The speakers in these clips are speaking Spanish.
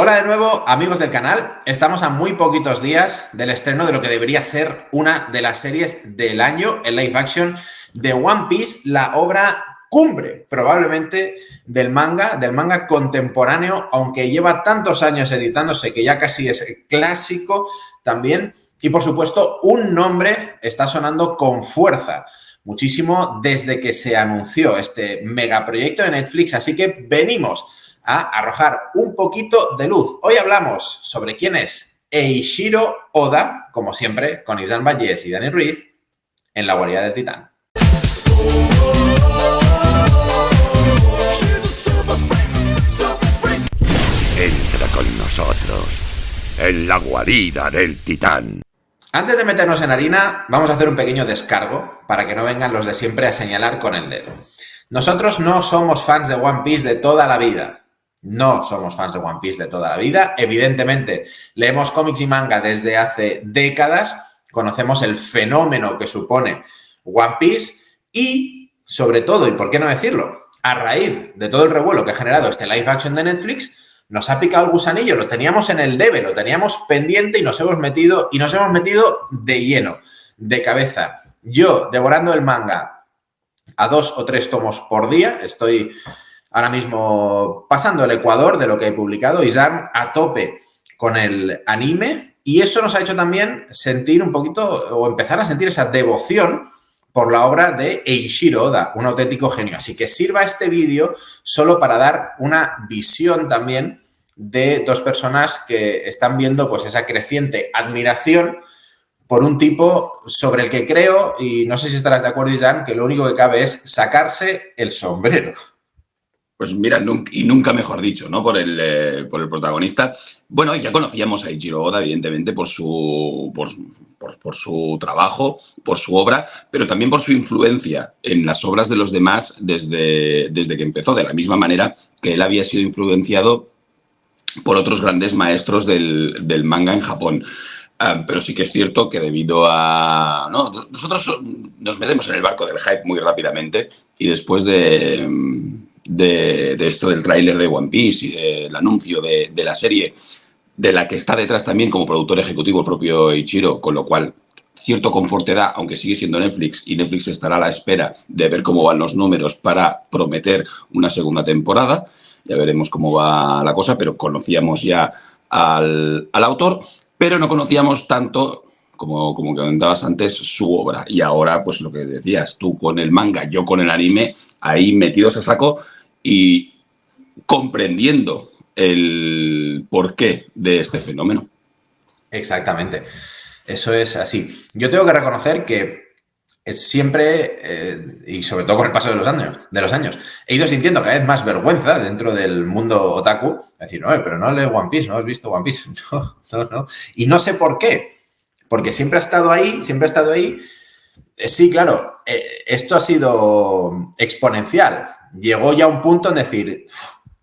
Hola de nuevo, amigos del canal. Estamos a muy poquitos días del estreno de lo que debería ser una de las series del año, el live action de One Piece, la obra cumbre, probablemente, del manga contemporáneo, aunque lleva tantos años editándose que ya casi es clásico también. Y, por supuesto, un nombre está sonando con fuerza, muchísimo desde que se anunció este megaproyecto de Netflix, así que venimos a arrojar un poquito de luz. Hoy hablamos sobre quién es Eiichiro Oda, como siempre, con Isán Vallés y Dani Ruiz, en la guarida del Titán. Entra con nosotros en la guarida del Titán. Antes de meternos en harina, vamos a hacer un pequeño descargo para que no vengan los de siempre a señalar con el dedo. Nosotros no somos fans de One Piece de toda la vida. No somos fans de One Piece de toda la vida. Evidentemente, leemos cómics y manga desde hace décadas. Conocemos el fenómeno que supone One Piece y, sobre todo, y por qué no decirlo, a raíz de todo el revuelo que ha generado este live action de Netflix, nos ha picado el gusanillo. Lo teníamos en el debe, lo teníamos pendiente y nos hemos metido de lleno, de cabeza. Yo, devorando el manga a 2 o 3 tomos por día, estoy ahora mismo pasando el Ecuador de lo que he publicado, Isán a tope con el anime, y eso nos ha hecho también sentir un poquito, o empezar a sentir esa devoción por la obra de Eiichiro Oda, un auténtico genio. Así que sirva este vídeo solo para dar una visión también de dos personas que están viendo pues esa creciente admiración por un tipo sobre el que creo, y no sé si estarás de acuerdo, Isán, que lo único que cabe es sacarse el sombrero. Pues mira, y nunca mejor dicho, ¿no? Por el protagonista. Bueno, ya conocíamos a Eiichiro Oda, evidentemente, por su trabajo, por su obra, pero también por su influencia en las obras de los demás desde que empezó, de la misma manera que él había sido influenciado por otros grandes maestros del manga en Japón. Pero sí que es cierto que debido a... ¿no? Nosotros nos metemos en el barco del hype muy rápidamente y después de esto del tráiler de One Piece y del anuncio de la serie, de la que está detrás también como productor ejecutivo el propio Eiichiro, con lo cual cierto confort te da, aunque sigue siendo Netflix, y Netflix estará a la espera de ver cómo van los números para prometer una segunda temporada. Ya veremos cómo va la cosa, pero conocíamos ya al autor, pero no conocíamos tanto, como comentabas antes, su obra. Y ahora, pues lo que decías, tú con el manga, yo con el anime, ahí metidos a saco y comprendiendo el porqué de este fenómeno. Exactamente. Eso es así. Yo tengo que reconocer que siempre, y sobre todo con el paso de los años, he ido sintiendo cada vez más vergüenza dentro del mundo otaku. Es decir, no, pero no lees One Piece, no has visto One Piece. No. Y no sé por qué. Porque siempre ha estado ahí, Sí, claro, esto ha sido exponencial. Llegó ya un punto en decir,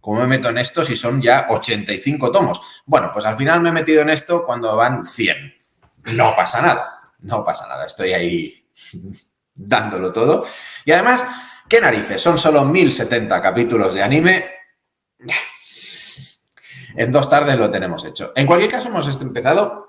¿cómo me meto en esto si son ya 85 tomos? Bueno, pues al final me he metido en esto cuando van 100. No pasa nada. Estoy ahí dándolo todo. Y además, ¿qué narices? Son solo 1070 capítulos de anime. En 2 tardes lo tenemos hecho. En cualquier caso, hemos empezado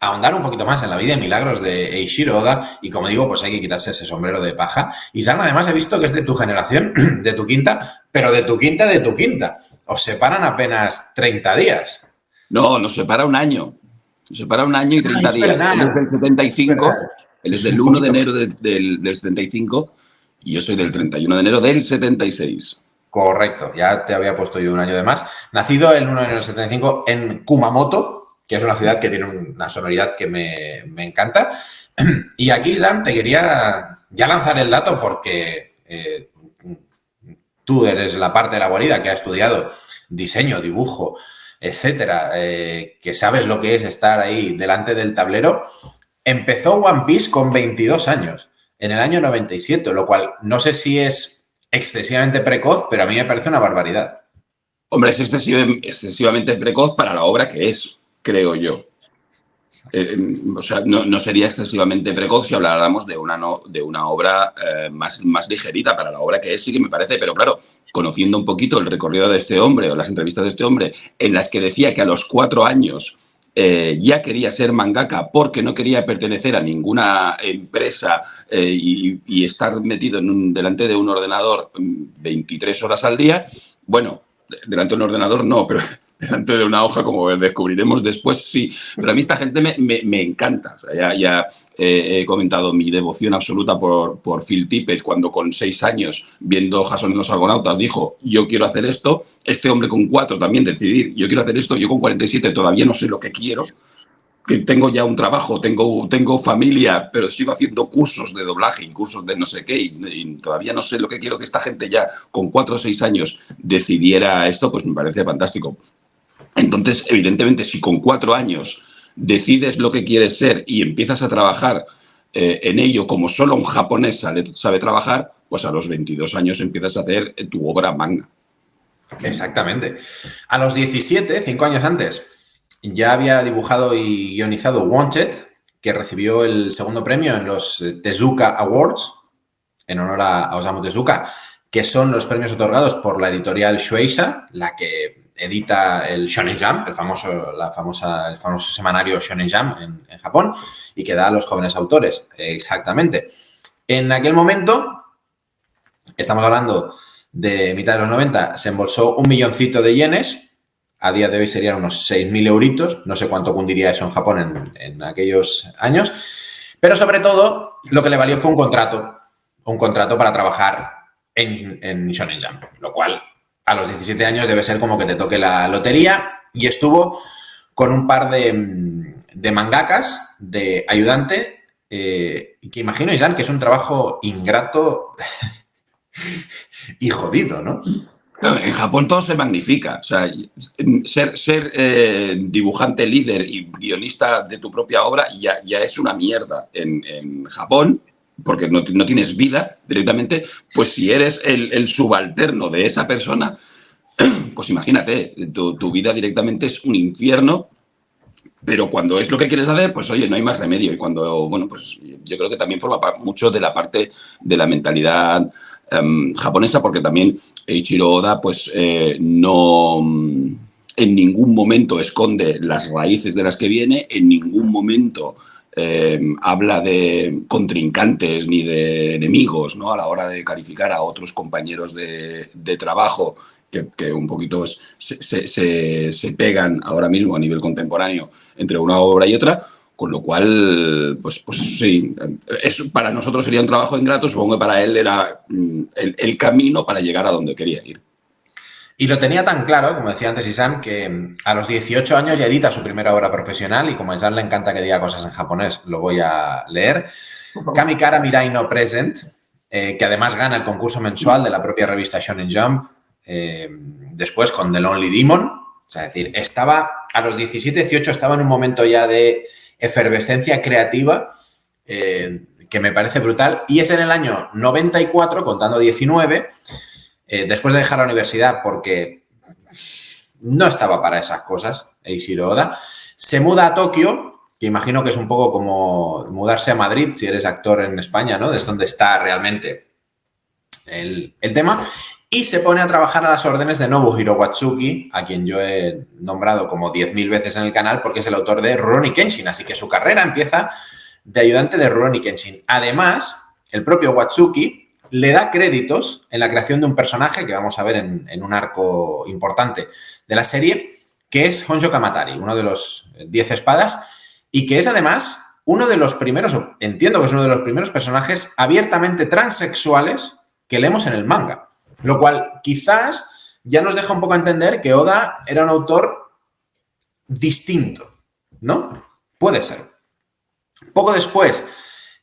a ahondar un poquito más en la vida y milagros de Eiichiro Oda, y como digo, pues hay que quitarse ese sombrero de paja. Y San, además he visto que es de tu generación, de tu quinta, pero de tu quinta. Os separan apenas 30 días. No, nos separa un año. Nos separa un año y 30 días. Verdad. Él es del 75, él es del 1 de enero del 75 y yo soy del 31 de enero del 76. Correcto, ya te había puesto yo un año de más. Nacido el 1 de enero del 75 en Kumamoto, que es una ciudad que tiene una sonoridad que me encanta. Y aquí, Dan, te quería ya lanzar el dato porque tú eres la parte de la guarida que ha estudiado diseño, dibujo, etcétera, que sabes lo que es estar ahí delante del tablero. Empezó One Piece con 22 años, en el año 97, lo cual no sé si es excesivamente precoz, pero a mí me parece una barbaridad. Hombre, es excesivamente precoz para la obra que es, creo yo. O sea, no sería excesivamente precoz si habláramos de una obra más ligerita para la obra que es, sí que me parece, pero claro, conociendo un poquito el recorrido de este hombre o las entrevistas de este hombre, en las que decía que a los 4 años ya quería ser mangaka porque no quería pertenecer a ninguna empresa y estar metido delante de un ordenador 23 horas al día, bueno, delante de un ordenador no, pero delante de una hoja, como descubriremos después, sí. Pero a mí esta gente me encanta. O sea, ya he comentado mi devoción absoluta por Phil Tippett, cuando con 6 años, viendo Jason y los Argonautas, dijo, yo quiero hacer esto. Este hombre con 4 también decidir, yo quiero hacer esto. Yo con 47 todavía no sé lo que quiero. Que tengo ya un trabajo, tengo familia, pero sigo haciendo cursos de doblaje y cursos de no sé qué y todavía no sé lo que quiero. Que esta gente ya con 4 o 6 años decidiera esto, pues me parece fantástico. Entonces, evidentemente, si con 4 años decides lo que quieres ser y empiezas a trabajar en ello como solo un japonés sabe trabajar, pues a los 22 años empiezas a hacer tu obra manga. Exactamente. A los 17, 5 años antes, ya había dibujado y guionizado Wanted, que recibió el segundo premio en los Tezuka Awards, en honor a Osamu Tezuka, que son los premios otorgados por la editorial Shueisha, la que edita el Shonen Jump, el famoso semanario Shonen Jump en Japón, y que da a los jóvenes autores. Exactamente. En aquel momento, estamos hablando de mitad de los 90, se embolsó 1 milloncito de yenes. A día de hoy serían unos 6.000 euritos. No sé cuánto cundiría eso en Japón en aquellos años. Pero sobre todo, lo que le valió fue un contrato para trabajar en Shonen Jump, lo cual a los 17 años debe ser como que te toque la lotería, y estuvo con un par de mangakas de ayudante, que imagino, Isán, que es un trabajo ingrato y jodido, ¿no? En Japón todo se magnifica. O sea, ser dibujante líder y guionista de tu propia obra ya es una mierda en Japón, porque no tienes vida directamente. Pues si eres el subalterno de esa persona, pues imagínate, tu vida directamente es un infierno. Pero cuando es lo que quieres hacer, pues oye, no hay más remedio. Y cuando, bueno, pues yo creo que también forma mucho de la parte de la mentalidad japonesa, porque también Eiichiro Oda pues no en ningún momento esconde las raíces de las que viene, en ningún momento habla de contrincantes ni de enemigos, ¿no? A la hora de calificar a otros compañeros de trabajo que un poquito se pegan ahora mismo a nivel contemporáneo entre una obra y otra. Con lo cual, pues sí, para nosotros sería un trabajo ingrato, supongo que para él era el camino para llegar a donde quería ir. Y lo tenía tan claro, como decía antes Isan, que a los 18 años ya edita su primera obra profesional, y como a Isan le encanta que diga cosas en japonés, lo voy a leer. Kamikara Mirai no Present, que además gana el concurso mensual de la propia revista Shonen Jump, después con The Lonely Demon. O sea, es decir, a los 17, 18 estaba en un momento ya de efervescencia creativa que me parece brutal, y es en el año 94, contando 19, después de dejar la universidad porque no estaba para esas cosas, Eiichiro Oda, se muda a Tokio, que imagino que es un poco como mudarse a Madrid si eres actor en España, ¿no? Es donde está realmente el tema, y se pone a trabajar a las órdenes de Nobuhiro Watsuki, a quien yo he nombrado como 10.000 veces en el canal porque es el autor de Rurouni Kenshin, así que su carrera empieza de ayudante de Rurouni Kenshin. Además, el propio Watsuki le da créditos en la creación de un personaje que vamos a ver en un arco importante de la serie, que es Honjo Kamatari, uno de los 10 espadas, y que es además uno de los primeros, entiendo que es uno de los primeros personajes abiertamente transexuales que leemos en el manga. Lo cual quizás ya nos deja un poco a entender que Oda era un autor distinto, ¿no? Puede ser. Poco después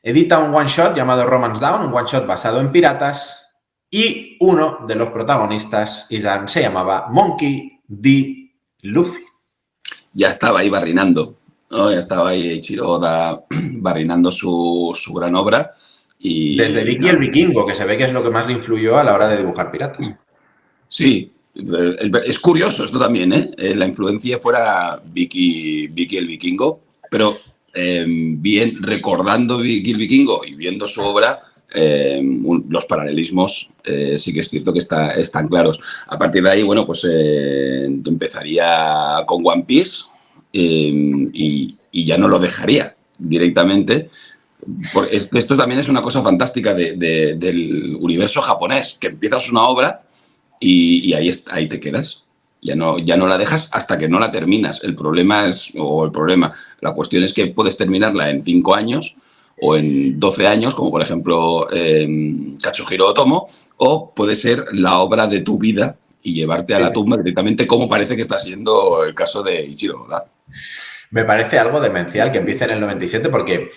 edita un one-shot llamado Romance Down, un one-shot basado en piratas, y uno de los protagonistas, Izan, se llamaba Monkey D. Luffy. Ya estaba ahí barrinando, ¿no? Ya estaba ahí Eiichiro Oda barrinando su gran obra. Y, desde Vicky el Vikingo, que se ve que es lo que más le influyó a la hora de dibujar piratas. Sí, es curioso esto también, ¿eh? La influencia fuera Vicky el Vikingo, pero bien recordando Kill Vikingo y viendo su obra, los paralelismos sí que es cierto que están claros. A partir de ahí, bueno, pues empezaría con One Piece y ya no lo dejaría directamente. Esto también es una cosa fantástica del universo japonés, que empiezas una obra y ahí te quedas. Ya no la dejas hasta que no la terminas. La cuestión es que puedes terminarla en 5 años o en 12 años, como por ejemplo Katsuhiro Otomo, o puede ser la obra de tu vida y llevarte a la tumba directamente, como parece que está siendo el caso de Ichiro Oda. Me parece algo demencial que empiece en el 97 porque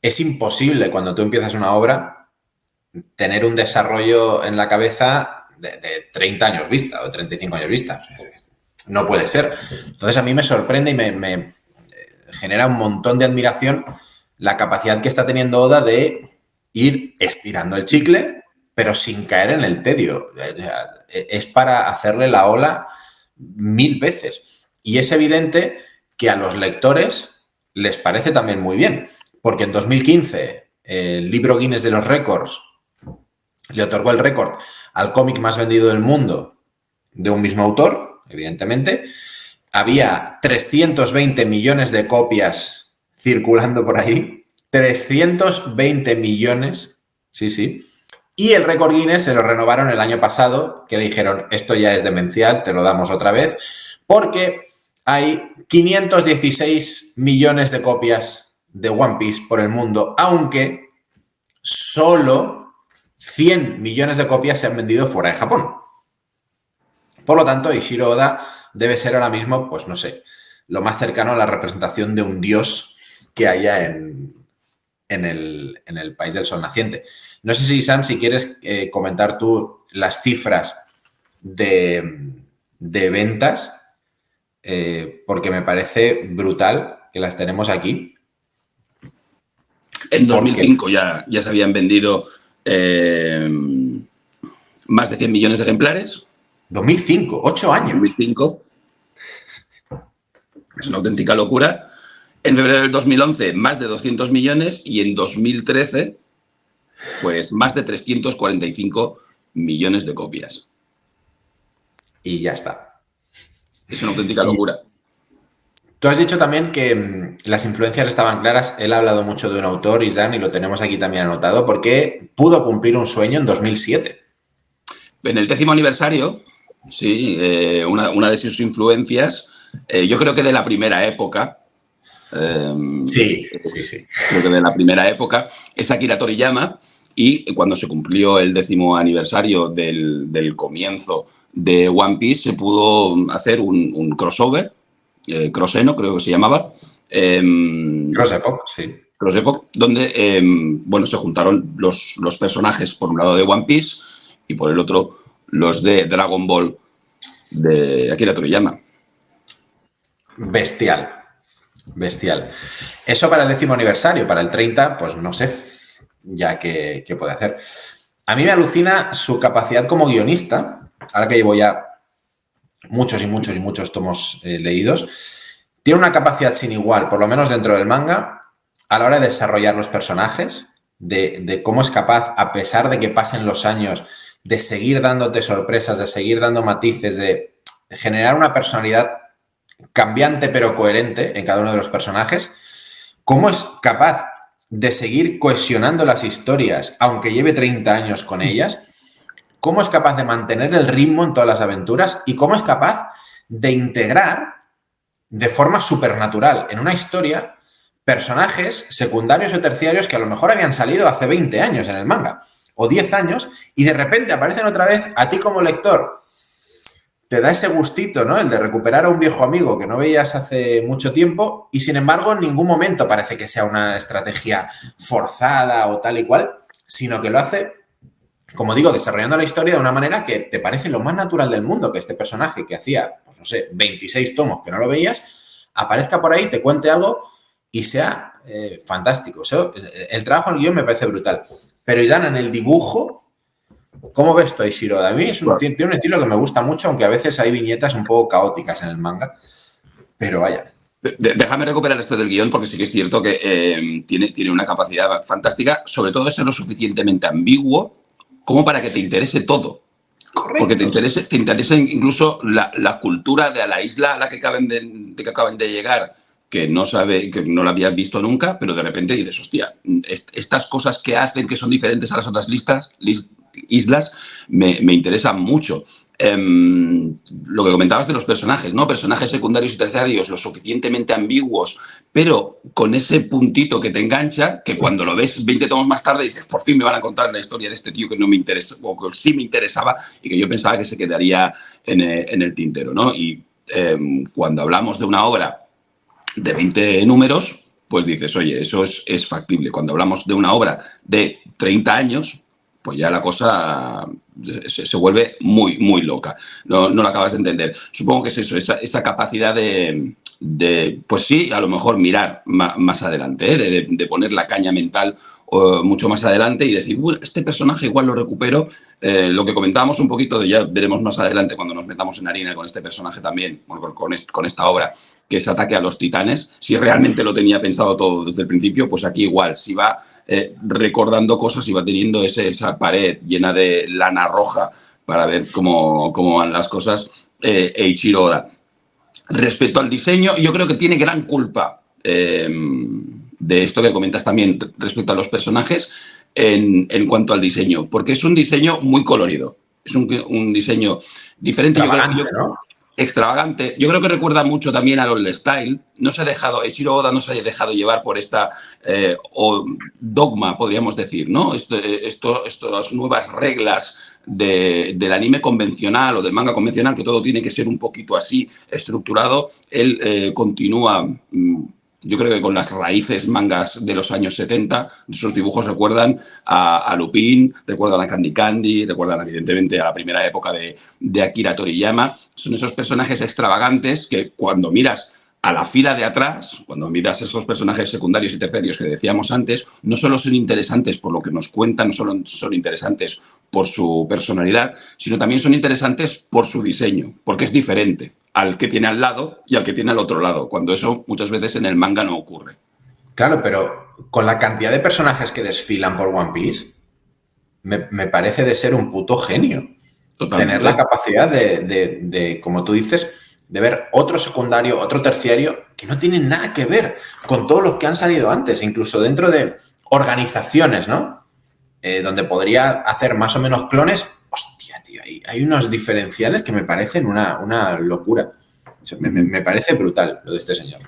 es imposible cuando tú empiezas una obra tener un desarrollo en la cabeza de 30 años vista o 35 años vista. No puede ser. Entonces a mí me sorprende y me genera un montón de admiración la capacidad que está teniendo Oda de ir estirando el chicle, pero sin caer en el tedio. Es para hacerle la ola 1000 veces. Y es evidente que a los lectores les parece también muy bien, porque en 2015 el libro Guinness de los récords le otorgó el récord al cómic más vendido del mundo de un mismo autor, evidentemente. Había 320 millones de copias circulando por ahí. 320 millones, sí. Y el récord Guinness se lo renovaron el año pasado, que le dijeron, esto ya es demencial, te lo damos otra vez, porque hay 516 millones de copias de One Piece por el mundo, aunque solo 100 millones de copias se han vendido fuera de Japón. Por lo tanto, Eiichiro Oda debe ser ahora mismo, pues no sé, lo más cercano a la representación de un dios que haya en el país del sol naciente. No sé si, Sam, si quieres comentar tú las cifras de ventas, porque me parece brutal que las tenemos aquí. En 2005 ya se habían vendido más de 100 millones de ejemplares. 2005, 8 años. 2005. Es una auténtica locura. En febrero del 2011, más de 200 millones y en 2013, pues más de 345 millones de copias. Y ya está. Es una auténtica locura. Tú has dicho también que las influencias estaban claras. Él ha hablado mucho de un autor, Isaan, y lo tenemos aquí también anotado, porque pudo cumplir un sueño en 2007. En el 10º aniversario, sí, una de sus influencias, yo creo que de la primera época. Sí. Creo que de la primera época, es Akira Toriyama, y cuando se cumplió el 10º aniversario del comienzo de One Piece, se pudo hacer un crossover, Crosseno creo que se llamaba. Cross Epoch, sí. Cross Epoch, donde se juntaron los personajes, por un lado de One Piece y por el otro los de Dragon Ball de Akira Toriyama. Bestial. Eso para el 10º aniversario, para el 30, pues no sé ya qué puede hacer. A mí me alucina su capacidad como guionista, ahora que llevo ya muchos tomos leídos. Tiene una capacidad sin igual, por lo menos dentro del manga, a la hora de desarrollar los personajes, de cómo es capaz, a pesar de que pasen los años, de seguir dándote sorpresas, de seguir dando matices, de generar una personalidad cambiante pero coherente en cada uno de los personajes. Cómo es capaz de seguir cohesionando las historias, aunque lleve 30 años con ellas. Cómo es capaz de mantener el ritmo en todas las aventuras y cómo es capaz de integrar de forma supernatural en una historia personajes secundarios o terciarios que a lo mejor habían salido hace 20 años en el manga o 10 años y de repente aparecen otra vez. A ti como lector te da ese gustito, ¿no? El de recuperar a un viejo amigo que no veías hace mucho tiempo y, sin embargo, en ningún momento parece que sea una estrategia forzada o tal y cual, sino que lo hace, como digo, desarrollando la historia de una manera que te parece lo más natural del mundo, que este personaje que hacía, pues no sé, 26 tomos que no lo veías, aparezca por ahí, te cuente algo y sea fantástico. O sea, el trabajo en el guión me parece brutal. Pero ya en el dibujo, ¿cómo ves tú, Eiichiro Oda? A mí tiene un estilo que me gusta mucho, aunque a veces hay viñetas un poco caóticas en el manga. Pero vaya. Déjame recuperar esto del guión porque sí que es cierto que tiene una capacidad fantástica, sobre todo de ser lo suficientemente ambiguo como para que te interese todo. Porque Correcto. te interesa incluso la cultura de la isla a la que acaban de llegar, que no la habías visto nunca, pero de repente dices, hostia, estas cosas que hacen que son diferentes a las otras islas me interesan mucho. Lo que comentabas de los personajes, ¿no? Personajes secundarios y terciarios lo suficientemente ambiguos, pero con ese puntito que te engancha, que cuando lo ves 20 tomos más tarde dices, por fin me van a contar la historia de este tío que no me interesa, o que sí me interesaba y que yo pensaba que se quedaría en el tintero, ¿no? Y cuando hablamos de una obra de 20 números, pues dices, oye, eso es factible. Cuando hablamos de una obra de 30 años, pues ya la cosa se vuelve muy, muy loca. No la acabas de entender. Supongo que es eso, esa capacidad pues sí, a lo mejor mirar más adelante, de poner la caña mental mucho más adelante y decir, este personaje igual lo recupero. Lo que comentábamos un poquito, ya veremos más adelante cuando nos metamos en harina con este personaje también, bueno, con esta obra, que es Ataque a los Titanes. Si realmente lo tenía pensado todo desde el principio, pues aquí igual, si va recordando cosas y va teniendo esa pared llena de lana roja para ver cómo van las cosas, Eiichiro Oda. Respecto al diseño, yo creo que tiene gran culpa de esto que comentas también respecto a los personajes en cuanto al diseño, porque es un diseño muy colorido, es un diseño diferente. Extravagante, ¿no? Extravagante. Yo creo que recuerda mucho también al old style. Eiichiro Oda no se ha dejado llevar por esta dogma, podríamos decir, ¿no? Estas nuevas reglas del anime convencional o del manga convencional, que todo tiene que ser un poquito así estructurado. Él continúa, yo creo que con las raíces mangas de los años 70, sus dibujos recuerdan a Lupin, recuerdan a Candy Candy, recuerdan evidentemente a la primera época de Akira Toriyama. Son esos personajes extravagantes que cuando miras a la fila de atrás, cuando miras esos personajes secundarios y terciarios que decíamos antes, no solo son interesantes por lo que nos cuentan, no solo son interesantes por su personalidad, sino también son interesantes por su diseño, porque es diferente al que tiene al lado y al que tiene al otro lado, cuando eso muchas veces en el manga no ocurre. Claro, pero con la cantidad de personajes que desfilan por One Piece, me parece de ser un puto genio. Totalmente. Tener la capacidad de, como tú dices, de ver otro secundario, otro terciario, que no tienen nada que ver con todos los que han salido antes, incluso dentro de organizaciones, ¿no? Donde podría hacer más o menos clones. Hostia, tío, hay unos diferenciales que me parecen una locura. O sea, me parece brutal lo de este señor.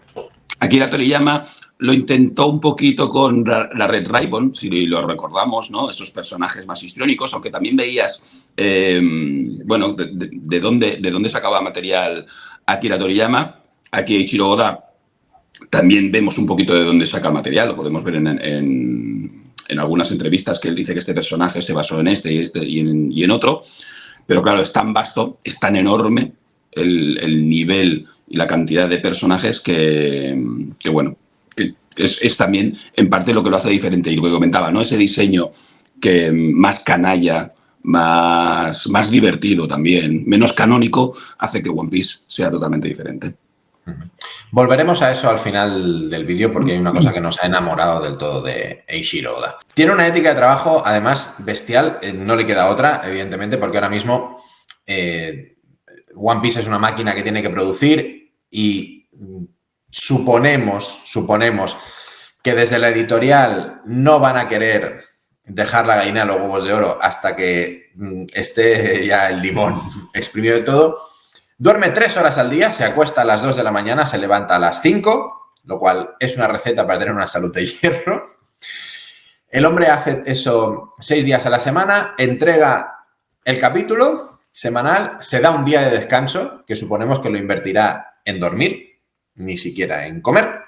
Akira Toriyama lo intentó un poquito con la Red Ribbon, si lo recordamos, ¿no? Esos personajes más histriónicos, aunque también veías, bueno, de dónde sacaba material Akira Toriyama. Aquí Eiichiro Oda también vemos un poquito de dónde saca el material, lo podemos ver en algunas entrevistas que él dice que este personaje se basó en este y en otro, pero claro, es tan vasto, es tan enorme el nivel y la cantidad de personajes que bueno, que es también en parte lo que lo hace diferente. Y lo que comentaba, ¿no? Ese diseño que más canalla, más divertido también, menos canónico, hace que One Piece sea totalmente diferente. Volveremos a eso al final del vídeo porque hay una cosa que nos ha enamorado del todo de Eiichiro Oda. Tiene una ética de trabajo, además, bestial. No le queda otra, evidentemente, porque ahora mismo One Piece es una máquina que tiene que producir y suponemos que desde la editorial no van a querer dejar la gallina de los huevos de oro hasta que esté ya el limón exprimido del todo. Duerme 3 horas al día, se acuesta a las 2 de la mañana, se levanta a las 5, lo cual es una receta para tener una salud de hierro. El hombre hace eso 6 días a la semana, entrega el capítulo semanal, se da un día de descanso, que suponemos que lo invertirá en dormir, ni siquiera en comer,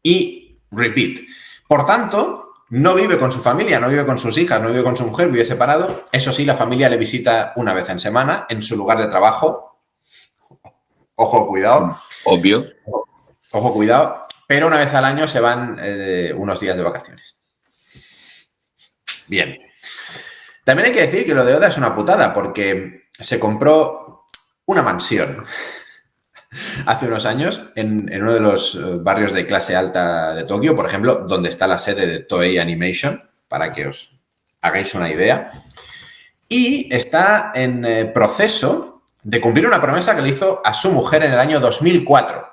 y repeat. Por tanto, no vive con su familia, no vive con sus hijas, no vive con su mujer, vive separado. Eso sí, la familia le visita una vez en semana en su lugar de trabajo. Ojo, cuidado. Obvio. Ojo, cuidado. Pero una vez al año se van unos días de vacaciones. Bien. También hay que decir que lo de Oda es una putada porque se compró una mansión hace unos años en uno de los barrios de clase alta de Tokio, por ejemplo, donde está la sede de Toei Animation, para que os hagáis una idea. Y está en proceso de cumplir una promesa que le hizo a su mujer en el año 2004.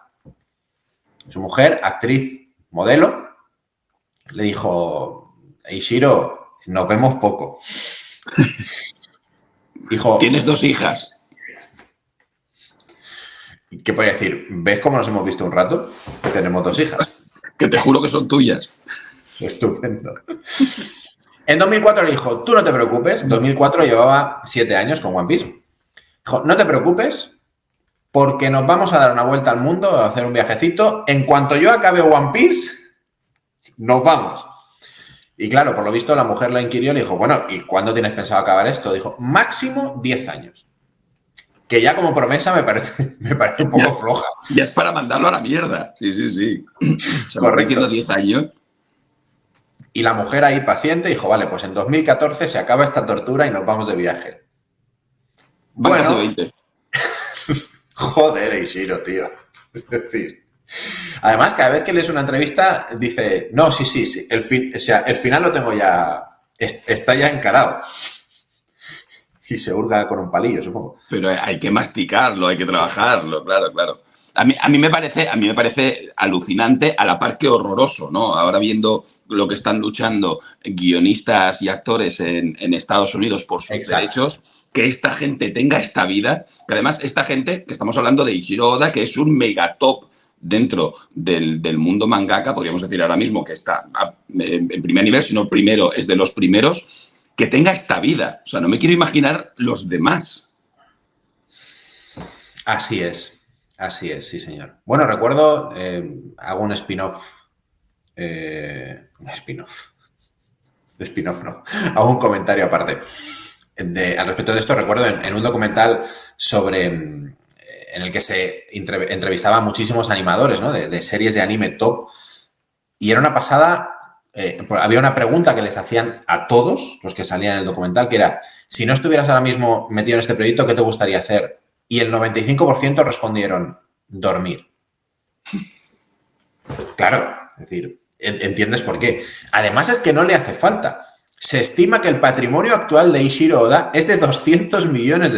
Su mujer, actriz, modelo, le dijo: Eiichiro, nos vemos poco. Dijo, Tienes 2 hijas. ¿qué podría decir? ¿Ves cómo nos hemos visto un rato? Tenemos 2 hijas. Que te juro que son tuyas. Estupendo. En 2004 le dijo: tú no te preocupes. 2004 llevaba 7 años con One Piece. Dijo: no te preocupes, porque nos vamos a dar una vuelta al mundo, a hacer un viajecito. En cuanto yo acabe One Piece, nos vamos. Y claro, por lo visto la mujer la inquirió y le dijo: bueno, ¿y cuándo tienes pensado acabar esto? Dijo: máximo 10 años. Que ya como promesa me parece un poco floja. Ya es para mandarlo a la mierda. Sí. Se va Correcto. diciendo 10 años. Y la mujer ahí paciente dijo: vale, pues en 2014 se acaba esta tortura y nos vamos de viaje. Van Bueno, casi 20. joder, Eiichiro, tío. Es decir, además, cada vez que lees una entrevista, dice: no, sí, el final lo tengo ya, está ya encarado. Y se hurga con un palillo, supongo. Pero hay que masticarlo, hay que trabajarlo, claro. A mí me parece alucinante, a la par que horroroso, ¿no? Ahora viendo lo que están luchando guionistas y actores en Estados Unidos por sus derechos, que esta gente tenga esta vida, que además esta gente, que estamos hablando de Eiichiro Oda, que es un megatop dentro del mundo mangaka, podríamos decir ahora mismo que está en primer nivel, sino el primero, es de los primeros, que tenga esta vida. O sea, no me quiero imaginar los demás. Así es, sí, señor. Bueno, recuerdo, hago un spin-off. Spin-off no. Hago un comentario aparte. Al respecto de esto, recuerdo en un documental en el que se entrevistaba a muchísimos animadores, ¿no? de series de anime top. Y era una pasada. Había una pregunta que les hacían a todos los que salían en el documental, que era: si no estuvieras ahora mismo metido en este proyecto, ¿qué te gustaría hacer? Y el 95% respondieron: dormir. Claro, es decir, entiendes por qué. Además es que no le hace falta. Se estima que el patrimonio actual de Eiichiro Oda es de $200 millones.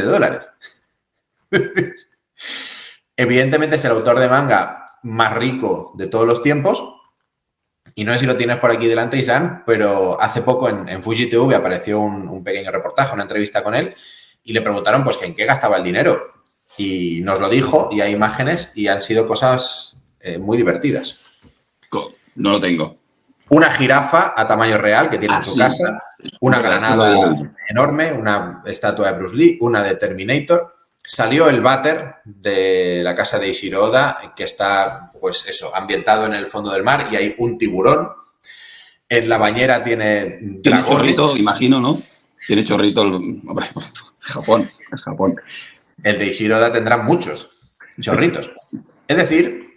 Evidentemente es el autor de manga más rico de todos los tiempos. Y no sé si lo tienes por aquí delante, Isan, pero hace poco en Fuji TV apareció un pequeño reportaje, una entrevista con él, y le preguntaron pues que en qué gastaba el dinero. Y nos lo dijo, y hay imágenes, y han sido cosas muy divertidas. No lo tengo. Una jirafa a tamaño real que tiene en su casa, una granada enorme, una estatua de Bruce Lee, una de Terminator. Salió el váter de la casa de Eiichiro Oda, que está, pues eso, ambientado en el fondo del mar, y hay un tiburón. En la bañera tiene chorrito, imagino, ¿no? Tiene chorrito. Hombre, Japón, es Japón. El de Eiichiro Oda tendrá muchos chorritos. Es decir,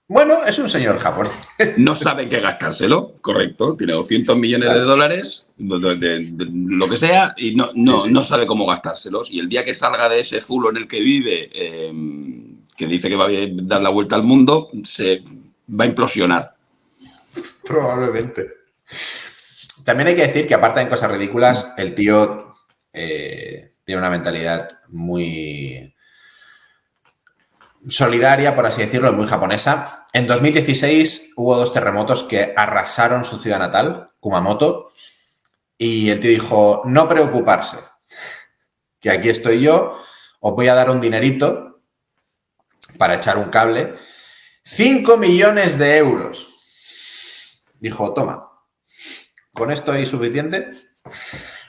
bueno, es un señor japonés. No sabe qué gastárselo, correcto. Tiene $200 millones, de lo que sea, y no sabe cómo gastárselos. Y el día que salga de ese zulo en el que vive, que dice que va a dar la vuelta al mundo, se va a implosionar. Probablemente. También hay que decir que, aparte de cosas ridículas, el tío tiene una mentalidad muy solidaria, por así decirlo, muy japonesa. En 2016 hubo 2 terremotos que arrasaron su ciudad natal, Kumamoto, y el tío dijo: no preocuparse, que aquí estoy yo, os voy a dar un dinerito para echar un cable. 5 millones de euros. Dijo: toma, ¿con esto hay suficiente?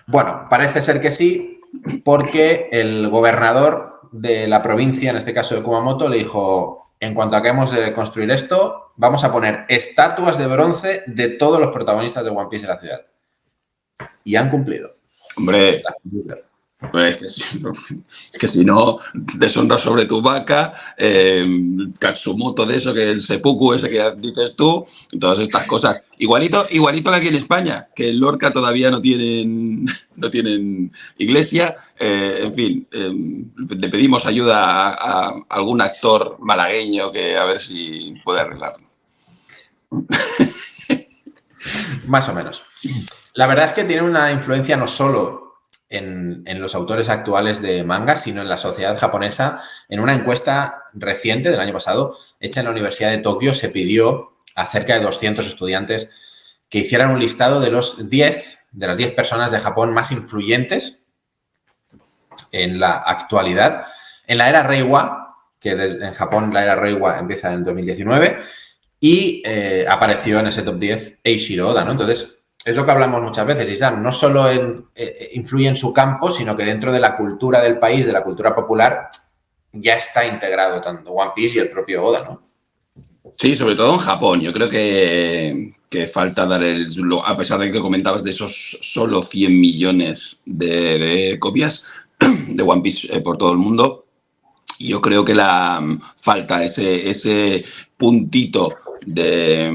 Bueno, parece ser que sí, porque el gobernador de la provincia, en este caso de Kumamoto, le dijo: en cuanto acabemos de construir esto, vamos a poner estatuas de bronce de todos los protagonistas de One Piece en la ciudad. Y han cumplido. Hombre, pues que si no, deshonra sobre tu vaca, Katsumoto de eso, que el seppuku ese que dices tú, todas estas cosas. Igualito que aquí en España, que en Lorca todavía no tienen iglesia, En fin, le pedimos ayuda a algún actor malagueño que a ver si puede arreglarlo. Más o menos. La verdad es que tiene una influencia no solo en los autores actuales de manga, sino en la sociedad japonesa. En una encuesta reciente del año pasado, hecha en la Universidad de Tokio, se pidió a cerca de 200 estudiantes que hicieran un listado de las 10 personas de Japón más influyentes en la actualidad. En la era Reiwa, que en Japón la era Reiwa empieza en el 2019, y apareció en ese top 10 Eiichiro Oda, ¿no? Entonces, es lo que hablamos muchas veces, Isam, no solo influye en su campo, sino que dentro de la cultura del país, de la cultura popular, ya está integrado tanto One Piece y el propio Oda, ¿no? Sí, sobre todo en Japón. Yo creo que falta dar a pesar de que comentabas de esos solo 100 millones de copias de One Piece por todo el mundo, yo creo que falta ese puntito de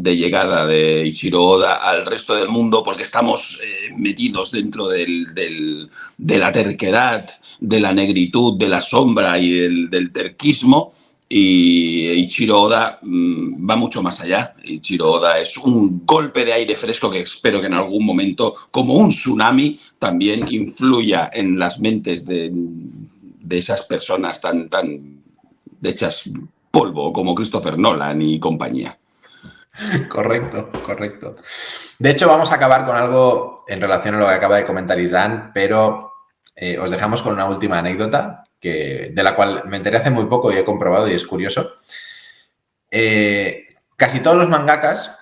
llegada de Eiichiro Oda al resto del mundo, porque estamos metidos dentro de la terquedad, de la negritud, de la sombra y del terquismo. Y Eiichiro Oda va mucho más allá. Eiichiro Oda es un golpe de aire fresco que espero que en algún momento, como un tsunami, también influya en las mentes de esas personas tan hechas polvo como Christopher Nolan y compañía. Correcto, correcto. De hecho, vamos a acabar con algo en relación a lo que acaba de comentar Isam, pero os dejamos con una última anécdota de la cual me enteré hace muy poco y he comprobado y es curioso. Casi todos los mangakas,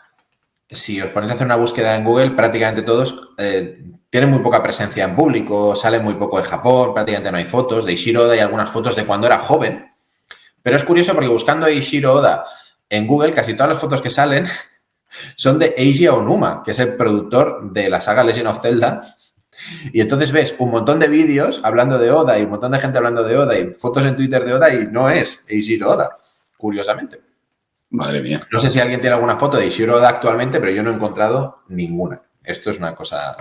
si os ponéis a hacer una búsqueda en Google, prácticamente todos tienen muy poca presencia en público, salen muy poco de Japón, prácticamente no hay fotos. De Eiichiro Oda hay algunas fotos de cuando era joven. Pero es curioso porque buscando a Eiichiro Oda en Google, casi todas las fotos que salen son de Eiji Aonuma, que es el productor de la saga Legend of Zelda. Y entonces ves un montón de vídeos hablando de Oda y un montón de gente hablando de Oda y fotos en Twitter de Oda y no es Eiichiro Oda, curiosamente. Madre mía. No sé si alguien tiene alguna foto de Eiichiro Oda actualmente, pero yo no he encontrado ninguna. Esto es una cosa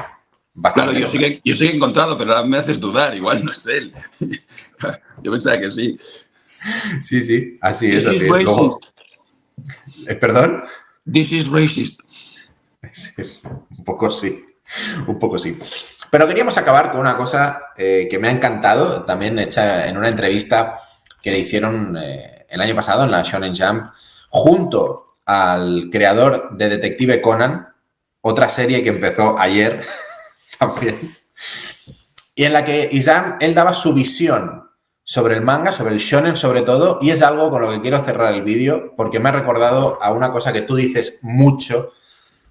bastante... Claro, yo sí que he encontrado, pero ahora me haces dudar. Igual no es él. Yo pensaba que sí. Sí, así es. This is racist. Luego, ¿perdón? This is racist. Es un poco sí. Un poco sí. Pero queríamos acabar con una cosa que me ha encantado, también hecha en una entrevista que le hicieron el año pasado en la Shonen Jump, junto al creador de Detective Conan, otra serie que empezó ayer también, y en la que Isam, él daba su visión sobre el manga, sobre el shonen sobre todo, y es algo con lo que quiero cerrar el vídeo porque me ha recordado a una cosa que tú dices mucho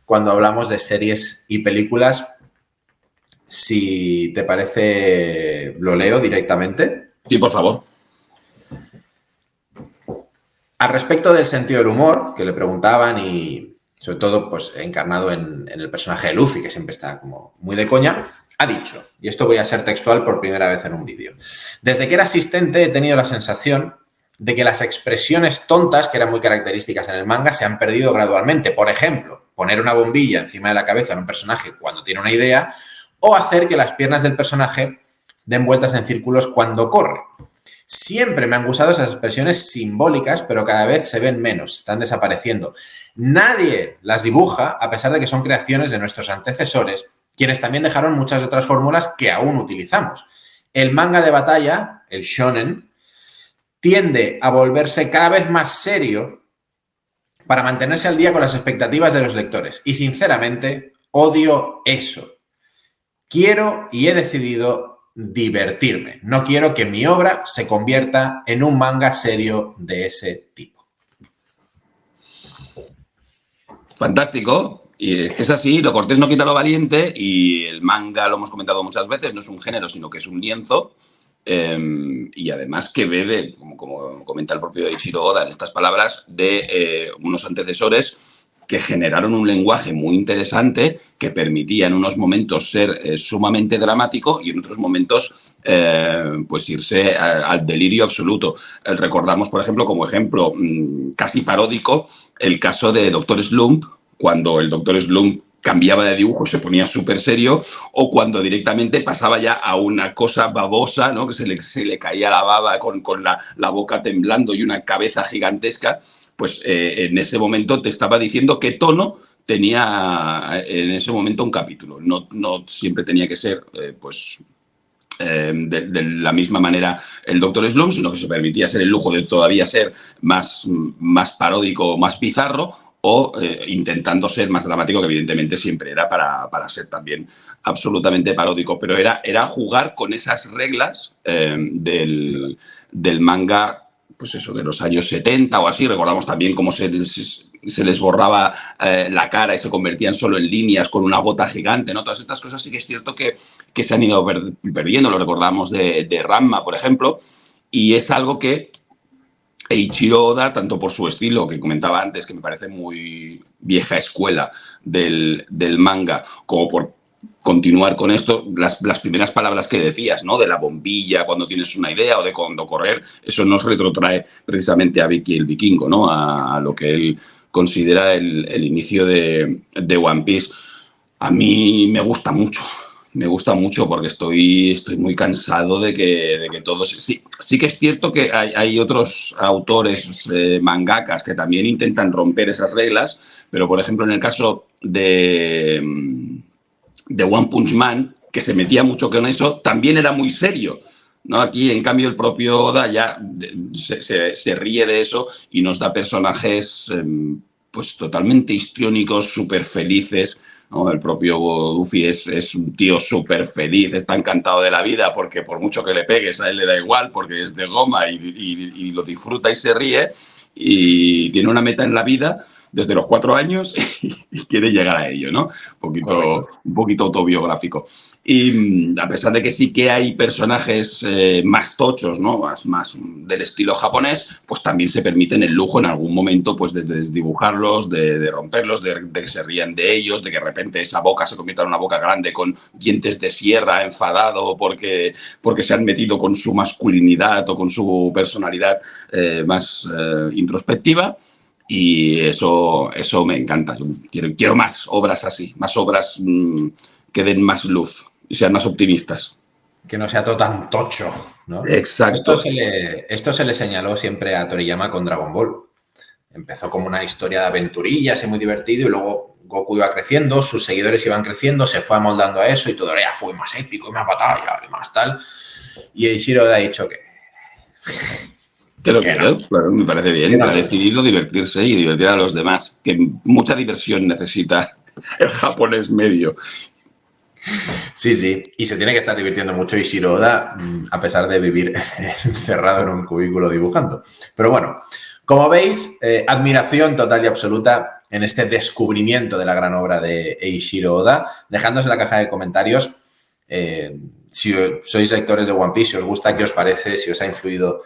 cuando hablamos de series y películas. Si te parece, lo leo directamente. Sí, por favor. Al respecto del sentido del humor, que le preguntaban y sobre todo pues encarnado en el personaje de Luffy, que siempre está como muy de coña, ha dicho, y esto voy a ser textual por primera vez en un vídeo: desde que era asistente he tenido la sensación de que las expresiones tontas que eran muy características en el manga se han perdido gradualmente. Por ejemplo, poner una bombilla encima de la cabeza de un personaje cuando tiene una idea o hacer que las piernas del personaje den vueltas en círculos cuando corre. Siempre me han gustado esas expresiones simbólicas, pero cada vez se ven menos, están desapareciendo. Nadie las dibuja, a pesar de que son creaciones de nuestros antecesores, quienes también dejaron muchas otras fórmulas que aún utilizamos. El manga de batalla, el shonen, tiende a volverse cada vez más serio para mantenerse al día con las expectativas de los lectores. Y sinceramente, odio eso. Quiero y he decidido divertirme. No quiero que mi obra se convierta en un manga serio de ese tipo. Fantástico. Y es que es así, lo cortés no quita lo valiente, y el manga, lo hemos comentado muchas veces, no es un género, sino que es un lienzo. Y además que bebe, como comenta el propio Eiichiro Oda en estas palabras, de unos antecesores que generaron un lenguaje muy interesante que permitía en unos momentos ser sumamente dramático y en otros momentos pues irse al delirio absoluto. Recordamos, por ejemplo, como ejemplo casi paródico, el caso de Dr. Slump, cuando el Dr. Slump cambiaba de dibujo, se ponía súper serio, o cuando directamente pasaba ya a una cosa babosa, ¿no? Que se le caía la baba con la boca temblando y una cabeza gigantesca, pues en ese momento te estaba diciendo qué tono tenía en ese momento un capítulo. No siempre tenía que ser, de la misma manera el Dr. Slump, sino que se permitía ser el lujo de todavía ser más paródico, más bizarro, o intentando ser más dramático, que evidentemente siempre era para ser también absolutamente paródico, pero era jugar con esas reglas del manga, pues eso, de los años 70 o así. Recordamos también cómo se les borraba la cara y se convertían solo en líneas con una gota gigante, ¿no? Todas estas cosas sí que es cierto que se han ido perdiendo. Lo recordamos de Ranma, por ejemplo, y es algo que Eiichiro Oda, tanto por su estilo, que comentaba antes, que me parece muy vieja escuela del manga, como por continuar con esto, las primeras palabras que decías, ¿no? De la bombilla cuando tienes una idea o de cuando correr, eso nos retrotrae precisamente a Vicky el Vikingo, ¿no? A lo que él considera el inicio de One Piece. A mí me gusta mucho porque estoy muy cansado de que todos... Sí que es cierto que hay otros autores mangakas que también intentan romper esas reglas, pero por ejemplo en el caso de One Punch Man, que se metía mucho con eso, también era muy serio, ¿no? Aquí, en cambio, el propio Oda ya se ríe de eso y nos da personajes pues totalmente histriónicos, súper felices, ¿no? El propio Luffy es un tío súper feliz, está encantado de la vida porque por mucho que le pegues a él le da igual porque es de goma y lo disfruta y se ríe y tiene una meta en la vida desde los 4 años y quiere llegar a ello, ¿no? Un poquito autobiográfico. Y a pesar de que sí que hay personajes más tochos, ¿no? Más del estilo japonés, pues también se permiten el lujo en algún momento pues de desdibujarlos, de romperlos, de que se rían de ellos, de que de repente esa boca se convierta en una boca grande con dientes de sierra, enfadado porque se han metido con su masculinidad o con su personalidad más introspectiva. Y eso me encanta. Yo quiero más obras así, más obras que den más luz y sean más optimistas. Que no sea todo tan tocho, ¿no? Exacto. Esto se le señaló siempre a Toriyama con Dragon Ball. Empezó como una historia de aventurillas y muy divertido y luego Goku iba creciendo, sus seguidores iban creciendo, se fue amoldando a eso y todo ya fue más épico y más batalla y más tal. Y Eiichiro ha dicho que Que lo quiero, claro, me parece bien. Ha decidido divertirse y divertir a los demás. Que mucha diversión necesita el japonés medio. Sí. Y se tiene que estar divirtiendo mucho Eiichiro Oda, a pesar de vivir encerrado en un cubículo dibujando. Pero bueno, como veis, admiración total y absoluta en este descubrimiento de la gran obra de Eiichiro Oda. Dejadnos en la caja de comentarios si sois lectores de One Piece, si os gusta, qué os parece, si os ha influido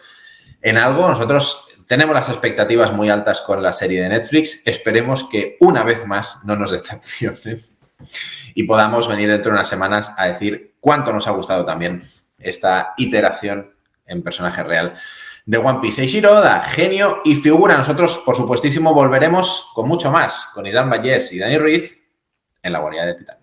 en algo. Nosotros tenemos las expectativas muy altas con la serie de Netflix. Esperemos que una vez más no nos decepcionen y podamos venir dentro de unas semanas a decir cuánto nos ha gustado también esta iteración en personaje real de One Piece. Eiichiro Oda, genio y figura. Nosotros, por supuestísimo, volveremos con mucho más con Islam Vallés y Dani Ruiz en La Guarida del Titán.